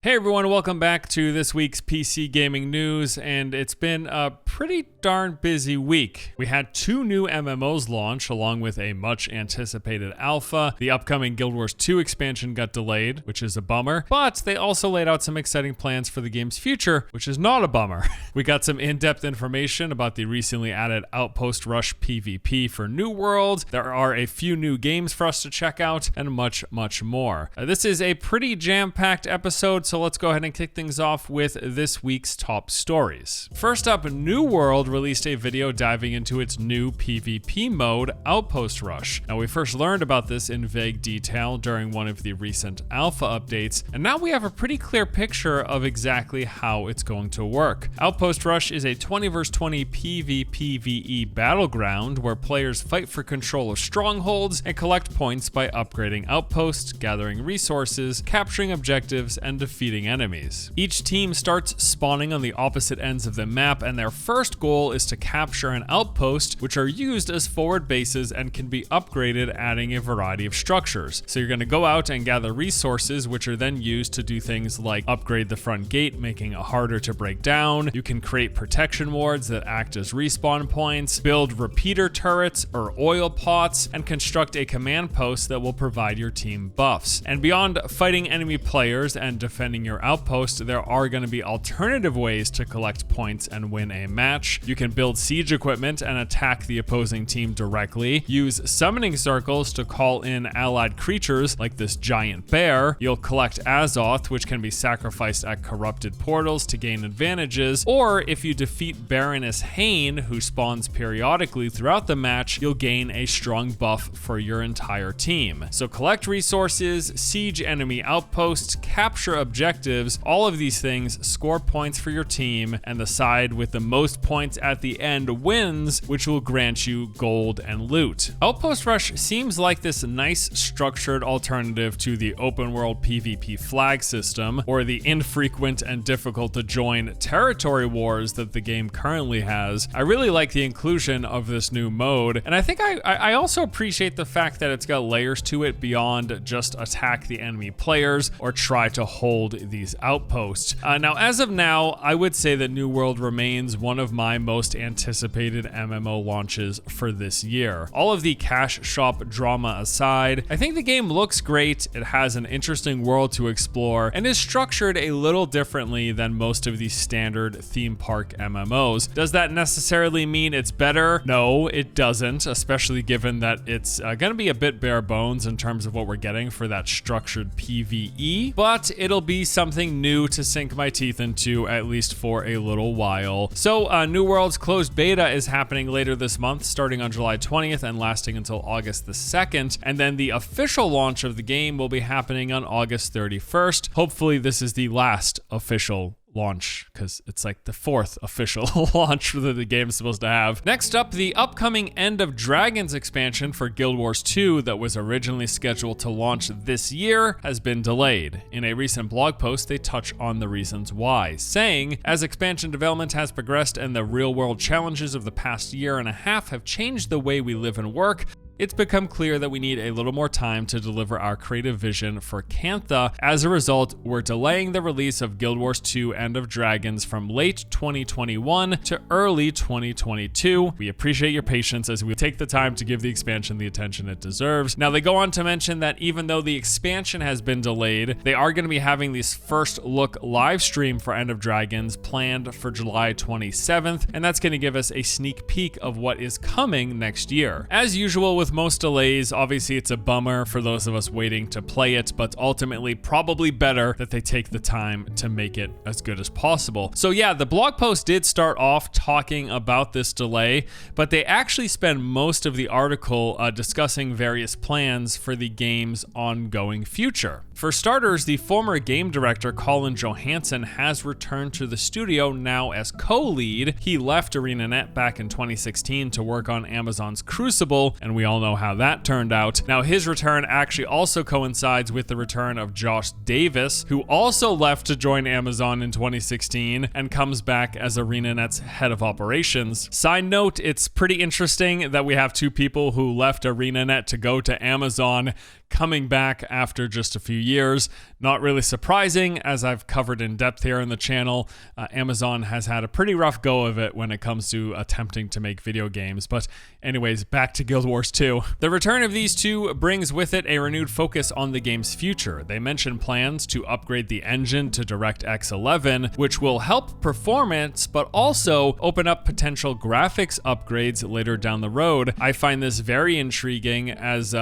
Hey everyone, welcome back to this week's PC gaming news, and it's been a pretty darn busy week. We had 2 new MMOs launch along with a much anticipated alpha. The upcoming Guild Wars 2 expansion got delayed, which is a bummer, but they also laid out some exciting plans for the game's future, which is not a bummer. We got some in-depth information about the recently added Outpost Rush PvP for New World. There are a few new games for us to check out, and much more. This is a pretty jam-packed episode, so let's go ahead and kick things off with this week's top stories. First up, New World released a video diving into its new PvP mode, Outpost Rush. Now, we first learned about this in vague detail during one of the recent alpha updates, and now we have a pretty clear picture of exactly how it's going to work. Outpost Rush is a 20 vs 20 PvPvE battleground where players fight for control of strongholds and collect points by upgrading outposts, gathering resources, capturing objectives, and defeating enemies. Each team starts spawning on the opposite ends of the map, and their first goal is to capture an outpost, which are used as forward bases and can be upgraded, adding a variety of structures. So you're going to go out and gather resources, which are then used to do things like upgrade the front gate, making it harder to break down. You can create protection wards that act as respawn points, build repeater turrets or oil pots, and construct a command post that will provide your team buffs. And beyond fighting enemy players and defending your outpost, there are going to be alternative ways to collect points and win a match. You can build siege equipment and attack the opposing team directly, use summoning circles to call in allied creatures like this giant bear. You'll collect Azoth, which can be sacrificed at corrupted portals to gain advantages, or if you defeat Baroness Hane, who spawns periodically throughout the match, you'll gain a strong buff for your entire team. So collect resources, siege enemy outposts, capture objectives, all of these things score points for your team, and the side with the most points at the end wins, which will grant you gold and loot. Outpost Rush seems like this nice structured alternative to the open world PvP flag system, or the infrequent and difficult to join territory wars that the game currently has. I really like the inclusion of this new mode, and I think I also appreciate the fact that it's got layers to it beyond just attack the enemy players or try to hold these outposts. Now, as of now, I would say that New World remains one of my most anticipated MMO launches for this year. All of the cash shop drama aside, I think the game looks great, it has an interesting world to explore, and is structured a little differently than most of the standard theme park MMOs. Does that necessarily mean it's better? No, it doesn't, especially given that it's going to be a bit bare bones in terms of what we're getting for that structured PvE, but it'll be something new to sink my teeth into, at least for a little while. So New World's closed beta is happening later this month, starting on July 20th and lasting until August the 2nd, and then the official launch of the game will be happening on August 31st. Hopefully this is the last official launch, because it's like the 4th official launch that the game is supposed to have. Next up, the upcoming End of Dragons expansion for Guild Wars 2 that was originally scheduled to launch this year has been delayed. In a recent blog post, they touch on the reasons why, saying, as expansion development has progressed and the real-world challenges of the past year and a half have changed the way we live and work, it's become clear that we need a little more time to deliver our creative vision for Cantha. As a result, we're delaying the release of Guild Wars 2 End of Dragons from late 2021 to early 2022. We appreciate your patience as we take the time to give the expansion the attention it deserves. Now, they go on to mention that even though the expansion has been delayed, they are going to be having this first look live stream for End of Dragons planned for July 27th, and that's going to give us a sneak peek of what is coming next year. As usual with most delays, obviously it's a bummer for those of us waiting to play it, but ultimately probably better that they take the time to make it as good as possible. So yeah, the blog post did start off talking about this delay, but they actually spend most of the article discussing various plans for the game's ongoing future. For starters, the former game director Colin Johansson has returned to the studio now as co-lead. He left ArenaNet back in 2016 to work on Amazon's Crucible, and we all know how that turned out. Now, his return actually also coincides with the return of Josh Davis, who also left to join Amazon in 2016 and comes back as ArenaNet's head of operations. Side note, it's pretty interesting that we have two people who left ArenaNet to go to Amazon coming back after just a few years. Not really surprising, as I've covered in depth here on the channel. Amazon has had a pretty rough go of it when it comes to attempting to make video games. But anyways, back to Guild Wars 2. The return of these two brings with it a renewed focus on the game's future. They mention plans to upgrade the engine to DirectX 11, which will help performance, but also open up potential graphics upgrades later down the road. I find this very intriguing, as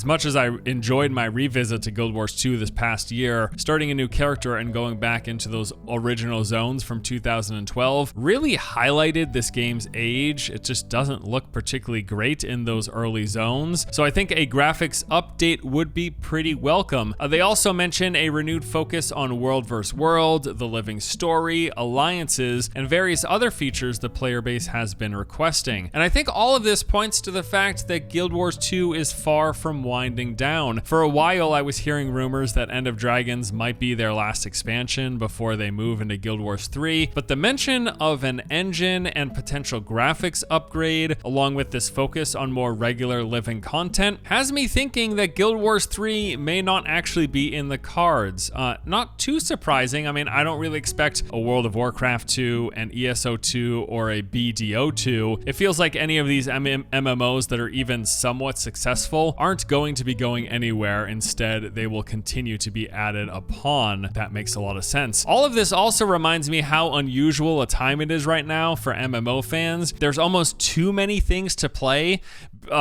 much as I enjoyed my revisit to Guild Wars 2 this past year, starting a new character and going back into those original zones from 2012 really highlighted this game's age. It just doesn't look particularly great in those early zones. So I think a graphics update would be pretty welcome. They also mention a renewed focus on world versus world, the living story, alliances, and various other features the player base has been requesting. And I think all of this points to the fact that Guild Wars 2 is far from winding down. For a while, I was hearing rumors that End of Dragons might be their last expansion before they move into Guild Wars 3, but the mention of an engine and potential graphics upgrade, along with this focus on more regular living content, has me thinking that Guild Wars 3 may not actually be in the cards. Not too surprising. I mean, I don't really expect a World of Warcraft 2, an ESO 2, or a BDO 2. It feels like any of these MMOs that are even somewhat successful aren't going to be going anywhere. Instead, they will continue to be added upon. That makes a lot of sense. All of this also reminds me how unusual a time it is right now for MMO fans. There's almost too many things to play.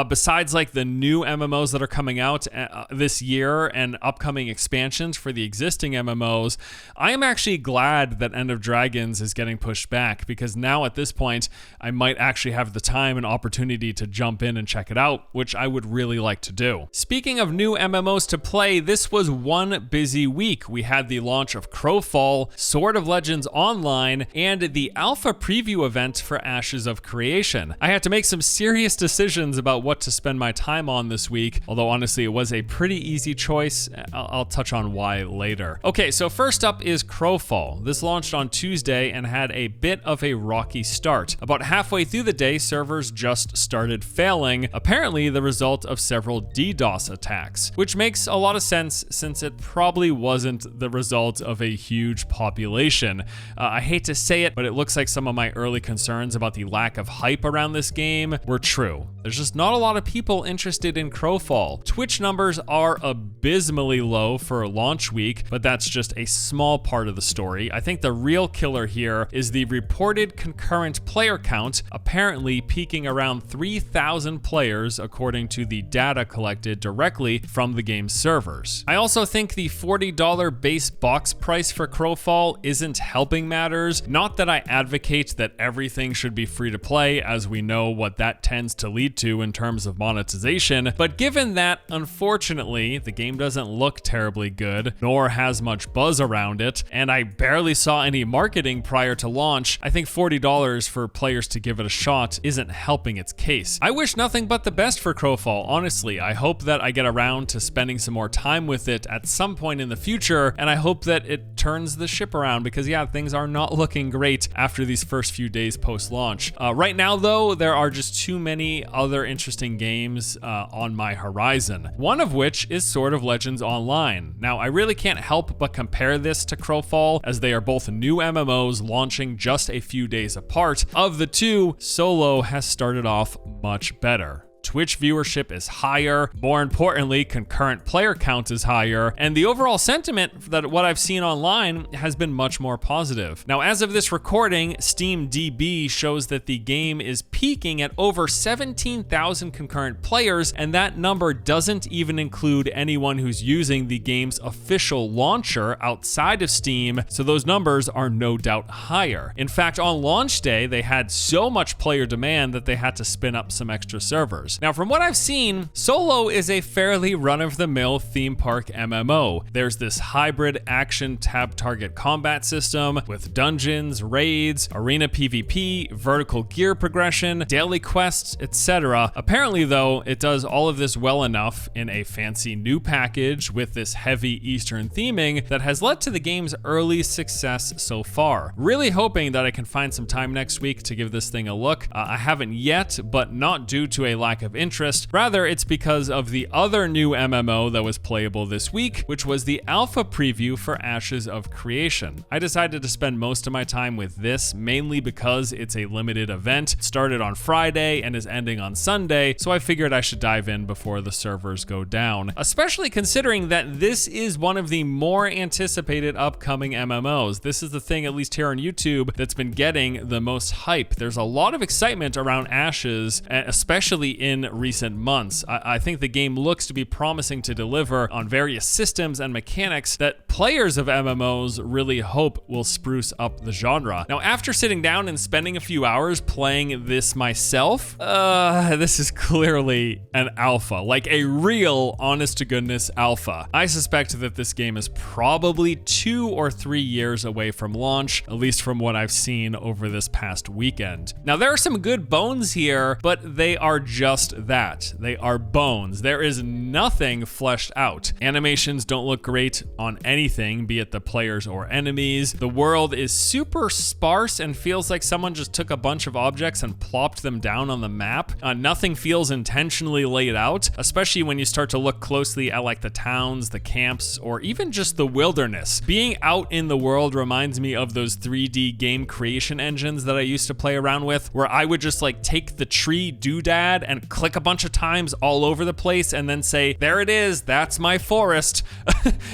Besides like the new MMOs that are coming out this year and upcoming expansions for the existing MMOs, I am actually glad that End of Dragons is getting pushed back, because now at this point, I might actually have the time and opportunity to jump in and check it out, which I would really like to do. Speaking of new MMOs to play, this was one busy week. We had the launch of Crowfall, Sword of Legends Online, and the alpha preview event for Ashes of Creation. I had to make some serious decisions about what to spend my time on this week, although honestly it was a pretty easy choice. I'll touch on why later. Okay, so first up is Crowfall. This launched on Tuesday and had a bit of a rocky start. About halfway through the day, servers just started failing, apparently the result of several DDoS attacks, which makes a lot of sense since it probably wasn't the result of a huge population. I hate to say it, but it looks like some of my early concerns about the lack of hype around this game were true. There's just not a lot of people interested in Crowfall. Twitch numbers are abysmally low for launch week, but that's just a small part of the story. I think the real killer here is the reported concurrent player count, apparently peaking around 3,000 players according to the data collected directly from the game's servers. I also think the $40 base box price for Crowfall isn't helping matters. Not that I advocate that everything should be free to play, as we know what that tends to lead to in terms of monetization, but given that, unfortunately, the game doesn't look terribly good, nor has much buzz around it, and I barely saw any marketing prior to launch, I think $40 for players to give it a shot isn't helping its case. I wish nothing but the best for Crowfall, honestly. I hope that I get around to spending some more time with it at some point in the future, and I hope that it turns the ship around, because yeah, things are not looking great after these first few days post-launch. Right now though, there are just too many other interesting games on my horizon, one of which is Sword of Legends Online. Now, I really can't help but compare this to Crowfall, as they are both new MMOs launching just a few days apart. Of the two, Solo has started off much better. Twitch viewership is higher, more importantly, concurrent player count is higher, and the overall sentiment that what I've seen online has been much more positive. Now, as of this recording, SteamDB shows that the game is peaking at over 17,000 concurrent players, and that number doesn't even include anyone who's using the game's official launcher outside of Steam, so those numbers are no doubt higher. In fact, on launch day, they had so much player demand that they had to spin up some extra servers. Now, from what I've seen, Solo is a fairly run-of-the-mill theme park MMO. There's this hybrid action tab target combat system with dungeons, raids, arena PvP, vertical gear progression, daily quests, etc. Apparently, though, it does all of this well enough in a fancy new package with this heavy Eastern theming that has led to the game's early success so far. Really hoping that I can find some time next week to give this thing a look. I haven't yet, but not due to a lack of of interest. Rather, it's because of the other new MMO that was playable this week, which was the alpha preview for Ashes of Creation. I decided to spend most of my time with this, mainly because it's a limited event. It started on Friday and is ending on Sunday, so I figured I should dive in before the servers go down, especially considering that this is one of the more anticipated upcoming MMOs. This is the thing, at least here on YouTube, that's been getting the most hype. There's a lot of excitement around Ashes, especially in recent months. I think the game looks to be promising to deliver on various systems and mechanics that players of MMOs really hope will spruce up the genre. Now, after sitting down and spending a few hours playing this myself, this is clearly an alpha, like a real honest-to-goodness alpha. I suspect that this game is probably 2 or 3 years away from launch, at least from what I've seen over this past weekend. Now, there are some good bones here, but they are just that. They are bones. There is nothing fleshed out. Animations don't look great on anything, be it the players or enemies. The world is super sparse and feels like someone just took a bunch of objects and plopped them down on the map. Nothing feels intentionally laid out, especially when you start to look closely at like the towns, the camps, or even just the wilderness. Being out in the world reminds me of those 3D game creation engines that I used to play around with, where I would just like take the tree doodad and click a bunch of times all over the place and then say, there it is, that's my forest.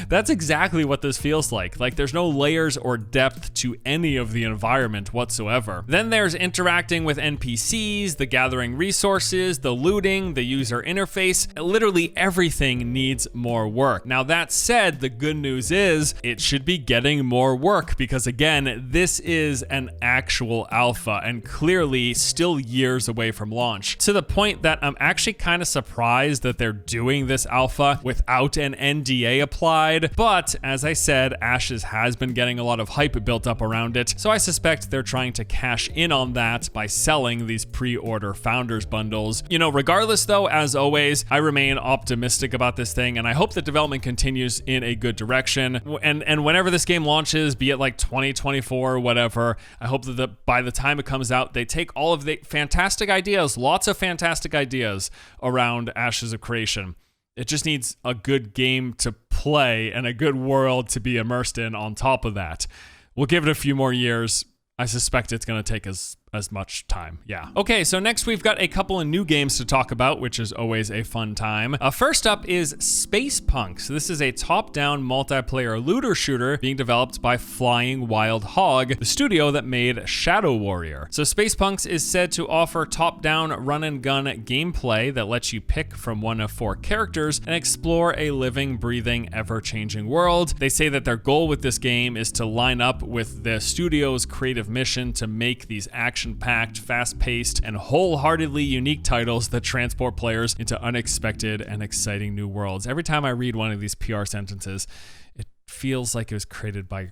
That's exactly what this feels like. Like there's no layers or depth to any of the environment whatsoever. Then there's interacting with NPCs, the gathering resources, the looting, the user interface. Literally everything needs more work. Now that said, the good news is it should be getting more work because again, this is an actual alpha and clearly still years away from launch, to the point that I'm actually kind of surprised that they're doing this alpha without an NDA applied. But as I said, Ashes has been getting a lot of hype built up around it, so I suspect they're trying to cash in on that by selling these pre-order founders bundles. You know, regardless though, as always, I remain optimistic about this thing and I hope that development continues in a good direction. And whenever this game launches, be it like 2024 or whatever, I hope that by the time it comes out, they take all of the fantastic ideas, lots of fantastic ideas around Ashes of Creation. It just needs a good game to play and a good world to be immersed in on top of that. We'll give it a few more years. I suspect it's going to take as much time. Yeah. Okay, so next we've got a couple of new games to talk about, which is always a fun time. First up is Space Punks. This is a top-down multiplayer looter shooter being developed by Flying Wild Hog, the studio that made Shadow Warrior. So Space Punks is said to offer top-down run-and-gun gameplay that lets you pick from one of 4 characters and explore a living, breathing, ever-changing world. They say that their goal with this game is to line up with the studio's creative mission to make these action-packed, fast-paced, and wholeheartedly unique titles that transport players into unexpected and exciting new worlds. Every time I read one of these PR sentences, it feels like it was created by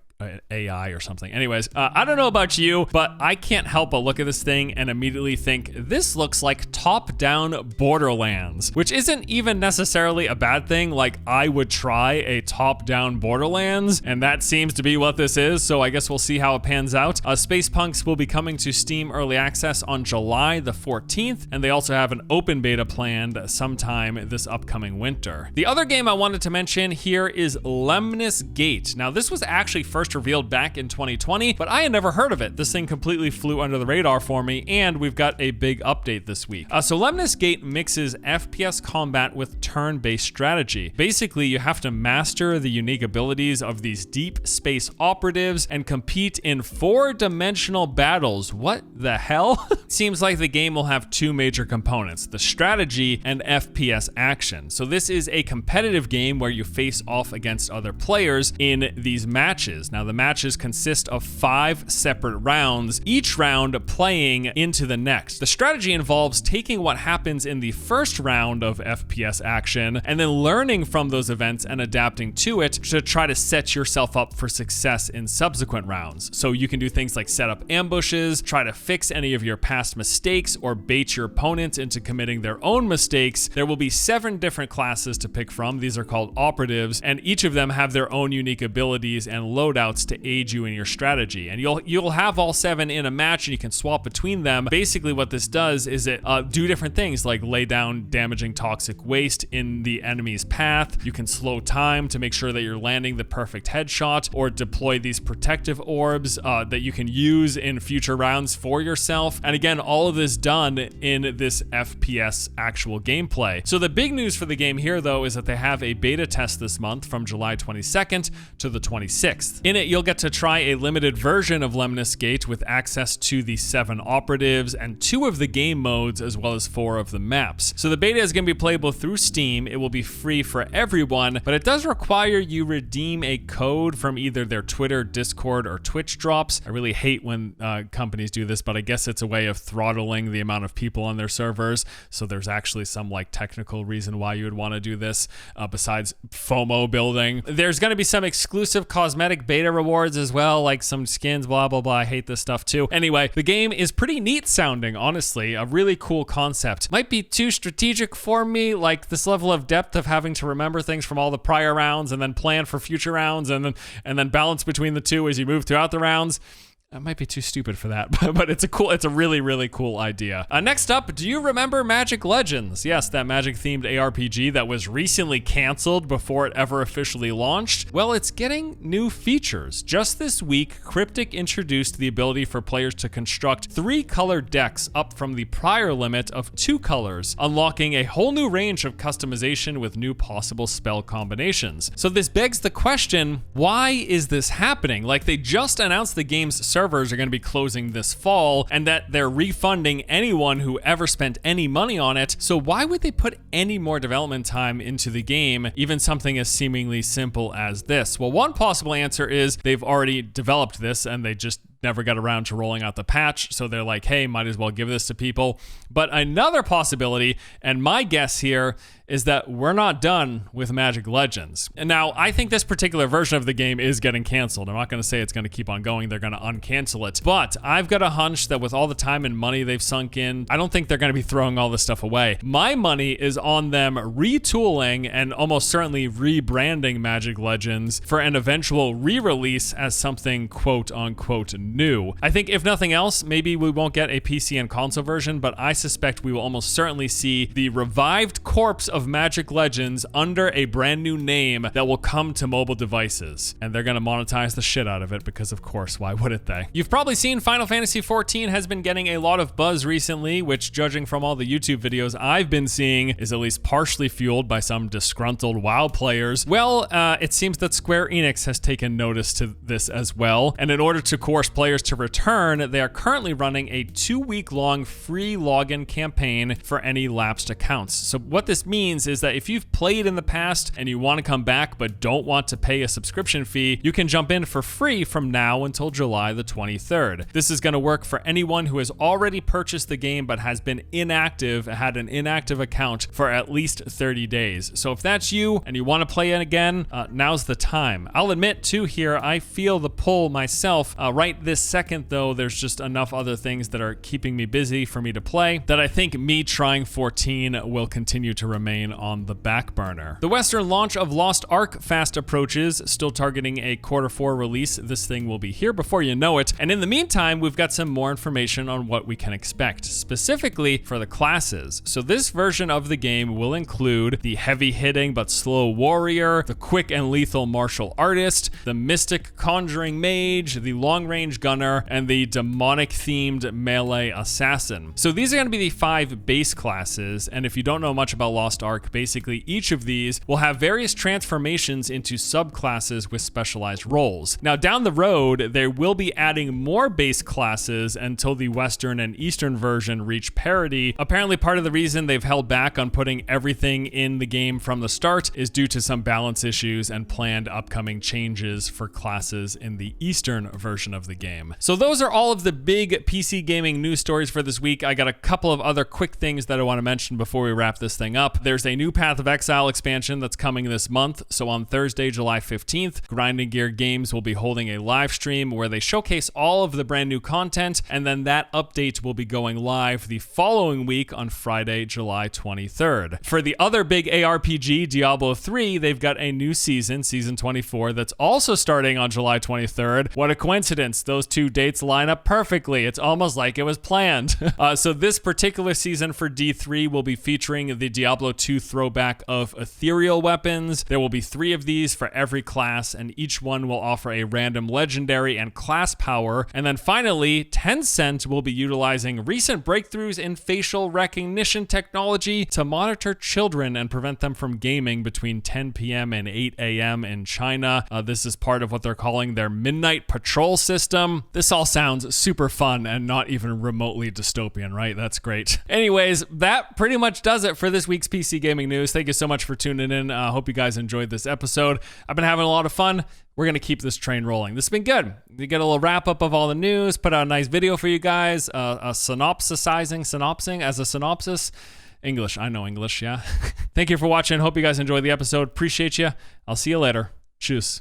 AI or something. Anyways, I don't know about you, but I can't help but look at this thing and immediately think this looks like top-down Borderlands, which isn't even necessarily a bad thing. Like, I would try a top-down Borderlands, and that seems to be what this is, so I guess we'll see how it pans out. Space Punks will be coming to Steam Early Access on July the 14th, and they also have an open beta planned sometime this upcoming winter. The other game I wanted to mention here is Lemnis Gate. Now, this was actually first revealed back in 2020, but I had never heard of it. This thing completely flew under the radar for me, and we've got a big update this week. So Lemnis Gate mixes FPS combat with turn-based strategy. Basically, you have to master the unique abilities of these deep space operatives and compete in 4-dimensional battles. What the hell? Seems like the game will have 2 major components, the strategy and FPS action. So this is a competitive game where you face off against other players in these matches. Now, the matches consist of 5 separate rounds, each round playing into the next. The strategy involves taking what happens in the first round of FPS action and then learning from those events and adapting to it to try to set yourself up for success in subsequent rounds. So you can do things like set up ambushes, try to fix any of your past mistakes, or bait your opponent into committing their own mistakes. There will be 7 different classes to pick from. These are called operatives, and each of them have their own unique abilities and loadouts loadouts to aid you in your strategy. And you'll have all 7 in a match and you can swap between them. Basically what this does is it do different things like lay down damaging toxic waste in the enemy's path. You can slow time to make sure that you're landing the perfect headshot, or deploy these protective orbs that you can use in future rounds for yourself. And again, all of this done in this FPS actual gameplay. So the big news for the game here though is that they have a beta test this month from July 22nd to the 26th. In it, you'll get to try a limited version of Lemnis Gate with access to the 7 operatives and 2 of the game modes, as well as 4 of the maps. So the beta is going to be playable through Steam. It will be free for everyone, but it does require you redeem a code from either their Twitter, Discord, or Twitch drops. I really hate when companies do this, but I guess it's a way of throttling the amount of people on their servers. So there's actually some like technical reason why you would want to do this besides FOMO building. There's going to be some exclusive cosmetic beta rewards as well, like some skins, blah, blah, blah. I hate this stuff too. Anyway, the game is pretty neat sounding, honestly. A really cool concept. Might be too strategic for me, like this level of depth of having to remember things from all the prior rounds and then plan for future rounds and then balance between the two as you move throughout the rounds. I might be too stupid for that, but it's a really, really cool idea. Next up, do you remember Magic Legends? Yes, that Magic-themed ARPG that was recently canceled before it ever officially launched. Well, it's getting new features. Just this week, Cryptic introduced the ability for players to construct 3-color decks up from the prior limit of 2 colors, unlocking a whole new range of customization with new possible spell combinations. So this begs the question, why is this happening? Like, they just announced the game's servers are going to be closing this fall and that they're refunding anyone who ever spent any money on it. So why would they put any more development time into the game, even something as seemingly simple as this? Well, one possible answer is they've already developed this and they just never got around to rolling out the patch, so they're like, hey, might as well give this to people. But another possibility, and my guess here, is that we're not done with Magic Legends. And now, I think this particular version of the game is getting canceled. I'm not going to say it's going to keep on going. They're going to uncancel it. But I've got a hunch that with all the time and money they've sunk in, I don't think they're going to be throwing all this stuff away. My money is on them retooling and almost certainly rebranding Magic Legends for an eventual re-release as something quote-unquote new. I think if nothing else, maybe we won't get a PC and console version, but I suspect we will almost certainly see the revived corpse of Magic Legends under a brand new name that will come to mobile devices. And they're going to monetize the shit out of it because, of course, why wouldn't they? You've probably seen Final Fantasy XIV has been getting a lot of buzz recently, which, judging from all the YouTube videos I've been seeing, is at least partially fueled by some disgruntled WoW players. Well, it seems that Square Enix has taken notice to this as well, and in order to coerce players to return, they are currently running a 2-week-long free login campaign for any lapsed accounts. So what this means is that if you've played in the past and you want to come back but don't want to pay a subscription fee, you can jump in for free from now until July the 23rd. This is going to work for anyone who has already purchased the game but has been inactive, had an inactive account for at least 30 days. So if that's you and you want to play it again, now's the time. I'll admit too here, I feel the pull myself. Right this second though, there's just enough other things that are keeping me busy for me to play that I think me trying 14 will continue to remain on the back burner. The Western launch of Lost Ark fast approaches, still targeting a Q4 release. This thing will be here before you know it. And in the meantime, we've got some more information on what we can expect, specifically for the classes. So this version of the game will include the heavy-hitting but slow warrior, the quick and lethal martial artist, the mystic conjuring mage, the long-range gunner, and the demonic-themed melee assassin. So these are going to be the 5 base classes, and if you don't know much about Lost Ark, basically each of these will have various transformations into subclasses with specialized roles. Now down the road, they will be adding more base classes until the Western and Eastern version reach parity. Apparently part of the reason they've held back on putting everything in the game from the start is due to some balance issues and planned upcoming changes for classes in the Eastern version of the game. game. So those are all of the big PC gaming news stories for this week. I got a couple of other quick things that I want to mention before we wrap this thing up. There's a new Path of Exile expansion that's coming this month. So on Thursday, July 15th, Grinding Gear Games will be holding a live stream where they showcase all of the brand new content, and then that update will be going live the following week on Friday, July 23rd. For the other big ARPG, Diablo 3, they've got a new season, season 24, that's also starting on July 23rd. What a coincidence. Those two dates line up perfectly. It's almost like it was planned. So this particular season for D3 will be featuring the Diablo 2 throwback of ethereal weapons. There will be 3 of these for every class, and each one will offer a random legendary and class power. And then finally, Tencent will be utilizing recent breakthroughs in facial recognition technology to monitor children and prevent them from gaming between 10 p.m. and 8 a.m. in China. This is part of what they're calling their Midnight Patrol system. This all sounds super fun and not even remotely dystopian, right? That's great. Anyways, that pretty much does it for this week's PC gaming news. Thank you so much for tuning in. I hope you guys enjoyed this episode. I've been having a lot of fun. We're going to keep this train rolling. This has been good. We get a little wrap up of all the news, put out a nice video for you guys, synopsing as a synopsis. English, I know English, yeah. Thank you for watching. Hope you guys enjoyed the episode. Appreciate you. I'll see you later. Tschüss.